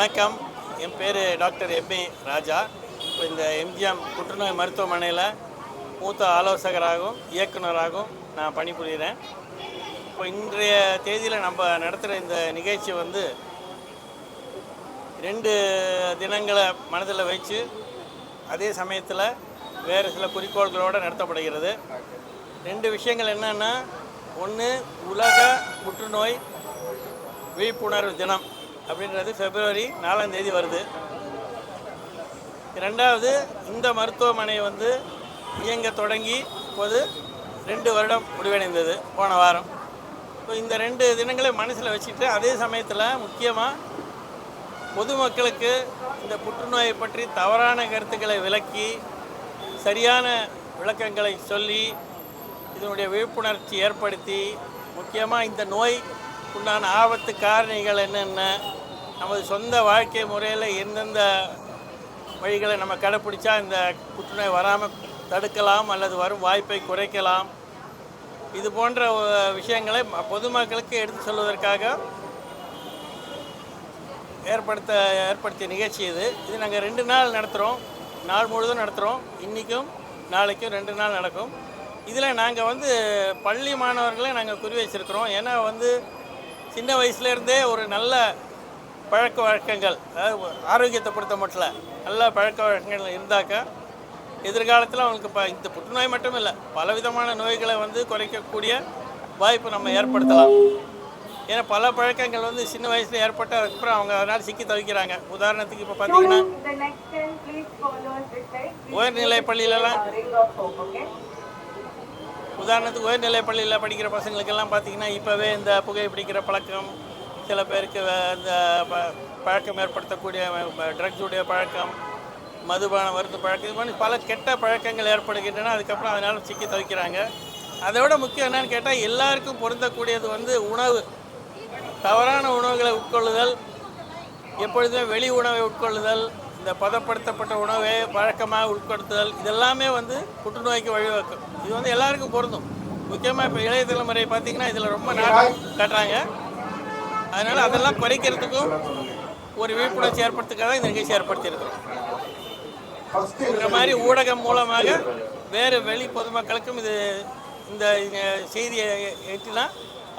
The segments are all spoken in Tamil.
வணக்கம். என் பேர் டாக்டர் எம்.ஏ. ராஜா. இப்போ இந்த எம்ஜிஎம் புற்றுநோய் மருத்துவமனையில் மூத்த ஆலோசகராகவும் இயக்குநராகவும் நான் பணிபுரிகிறேன். இப்போ இன்றைய தேதியில் நம்ம நடத்துகிற இந்த நிகழ்ச்சி 2 தினங்களை மனதில் வச்சு அதே சமயத்தில் வேறு சில குறிக்கோள்களோடு நடத்தப்படுகிறது. 2 விஷயங்கள் என்னென்னா, ஒன்று உலக புற்றுநோய் விழிப்புணர்வு தினம் அப்படின்றது February 4 வருது. 2வது இந்த மருத்துவமனை இயங்க தொடங்கி இப்போது 2 வருடம் முடிவடைந்தது போன வாரம். இப்போ இந்த 2 தினங்களை மனசில் வச்சுட்டு அதே சமயத்தில் முக்கியமாக பொதுமக்களுக்கு இந்த புற்றுநோயை பற்றி தவறான கருத்துக்களை விளக்கி சரியான விளக்கங்களை சொல்லி இதனுடைய விழிப்புணர்ச்சி ஏற்படுத்தி முக்கியமாக இந்த நோய் உண்டான ஆபத்து காரணிகள் என்னென்ன, நமது சொந்த வாழ்க்கை முறையில் எந்தெந்த வழிகளை நம்ம கடைப்பிடிச்சா இந்த புற்றுநோய் வராமல் தடுக்கலாம் அல்லது வரும் வாய்ப்பை குறைக்கலாம், இது போன்ற விஷயங்களை பொதுமக்களுக்கு எடுத்து சொல்வதற்காக ஏற்படுத்திய நிகழ்ச்சி இது நாங்கள் 2 நாள் நடத்துகிறோம். நாள் முழுதும் நடத்துகிறோம். இன்றைக்கும் நாளைக்கும் 2 நாள் நடக்கும். இதில் நாங்கள் பள்ளி மாணவர்களை நாங்கள் குறி வச்சுருக்கிறோம். ஏன்னா சின்ன வயசுலேருந்தே ஒரு நல்ல பழக்க வழக்கங்கள், அதாவது ஆரோக்கியத்தை பொறுத்த மட்டும் நல்ல பழக்க வழக்கங்கள் இருந்தாக்கா எதிர்காலத்தில் அவங்களுக்கு இந்த புற்றுநோய் மட்டும் இல்லை, பலவிதமான நோய்களை குறைக்கக்கூடிய வாய்ப்பு நம்ம ஏற்படுத்தலாம். ஏன்னா பல பழக்கங்கள் சின்ன வயசில் ஏற்பட்டு அதுக்கப்புறம் அவங்க அதனால் சிக்கி தவிக்கிறாங்க. உதாரணத்துக்கு இப்போ பார்த்தீங்கன்னா உயர்நிலை பள்ளியிலலாம் உயர்நிலைப்பள்ளியில் படிக்கிற பசங்களுக்கெல்லாம் பார்த்திங்கன்னா இப்போவே இந்த புகை பிடிக்கிற பழக்கம், சில பேருக்கு இந்த பழக்கம் ஏற்படுத்தக்கூடிய ட்ரக்ஸுடைய பழக்கம், மதுபான மருந்து பழக்கம், இது மாதிரி பல கெட்ட பழக்கங்கள் ஏற்படுகின்றன. அதுக்கப்புறம் அதனால் சிக்கி தவிக்கிறாங்க. அதை விட முக்கியம் என்னன்னு கேட்டால், எல்லாருக்கும் பொருந்தக்கூடியது உணவு. தவறான உணவுகளை உட்கொள்ளுதல், எப்பொழுதுமே வெளி உணவை உட்கொள்ளுதல், இந்த பதப்படுத்தப்பட்ட உணவை வழக்கமாக உட்கொடுத்துதல், இதெல்லாமே புற்றுநோய்க்கு வழிவகுக்கும். இது எல்லாருக்கும் பொருந்தும். முக்கியமாக இப்போ இளைய தலைமுறை பார்த்திங்கன்னா இதில் ரொம்ப நாட்டம் காட்டுறாங்க. அதனால் அதெல்லாம் குறைக்கிறதுக்கும் ஒரு விழிப்புணர்ச்சி ஏற்படுத்துக்காக இந்த நிகழ்ச்சி ஏற்படுத்தியிருக்கிறோம். இந்த மாதிரி ஊடகம் மூலமாக வேறு வெளி பொதுமக்களுக்கும் இந்த செய்தியை எட்டினா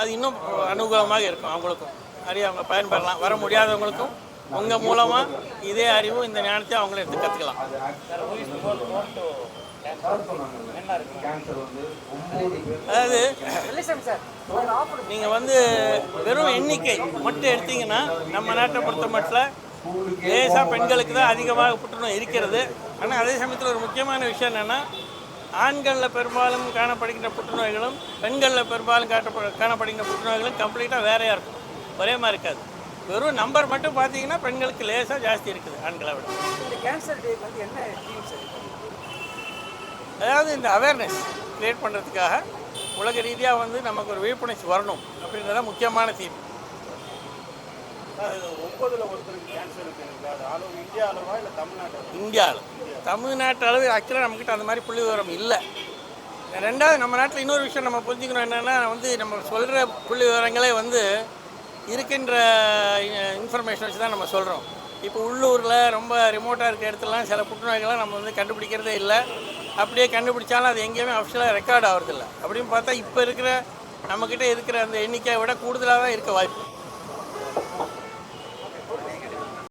அது இன்னும் அனுகூலமாக இருக்கும். அவங்களுக்கும் நிறைய அவங்க பயன்பெறலாம். வர முடியாதவங்களுக்கும் உங்கள் மூலமாக இதே அறிவும் இந்த ஞானத்தையும் அவங்கள எடுத்து கற்றுக்கலாம். அதாவது நீங்கள் வெறும் எண்ணிக்கை மட்டும் எடுத்தீங்கன்னா நம்ம நாட்டை பொறுத்த மட்டும் லேசாக பெண்களுக்கு தான் அதிகமாக புற்றுநோய் இருக்கிறது. ஆனால் அதே சமயத்தில் ஒரு முக்கியமான விஷயம் என்னென்னா, ஆண்களில் பெரும்பாலும் காணப்படுகின்ற புற்றுநோய்களும் பெண்களில் பெரும்பாலும் காணப்படுகின்ற புற்றுநோய்களும் கம்ப்ளீட்டாக வேறையாக இருக்கும், ஒரே மாதிரி இருக்காது. வெறும் நம்பர் மட்டும் பார்த்தீங்கன்னா பெண்களுக்கு லேசாக ஜாஸ்தி இருக்குது ஆண்களை விட. இந்த கேன்சர் டேக்கு என்ன தீம் சார்? அதாவது இந்த அவேர்னஸ் க்ரியேட் பண்ணுறதுக்காக உலக ரீதியாக நமக்கு ஒரு விழிப்புணர்ச்சி வரணும் அப்படின்றத முக்கியமான தீம். 9ல் ஒருத்தருக்கு கேன்சர் இருக்குது. இந்தியா அளவா இல்லை தமிழ்நாடு? தமிழ்நாட்டு அளவு ஆக்சுவலாக நம்மக்கிட்ட அந்த மாதிரி புள்ளி விவரம் இல்லை. 2வது நம்ம நாட்டில் இன்னொரு விஷயம் நம்ம புரிஞ்சுக்கணும் என்னென்னா, நம்ம சொல்கிற புள்ளி விவரங்களே இருக்கின்ற இன்ஃபர்மேஷன் வச்சு தான் நம்ம சொல்கிறோம். இப்போ உள்ளூரில் ரொம்ப ரிமோட்டாக இருக்க இடத்துலலாம் சில புற்றுநோய்கள்லாம் நம்ம கண்டுபிடிக்கிறதே இல்லை. அப்படியே கண்டுபிடிச்சாலும் அது எங்கேயுமே அஃபிஷியலாக ரெக்கார்ட் ஆகிறதில்ல. அப்படின்னு பார்த்தா இப்போ நம்மக்கிட்ட இருக்கிற அந்த எண்ணிக்கையை விட கூடுதலாக தான் இருக்க வாய்ப்பு.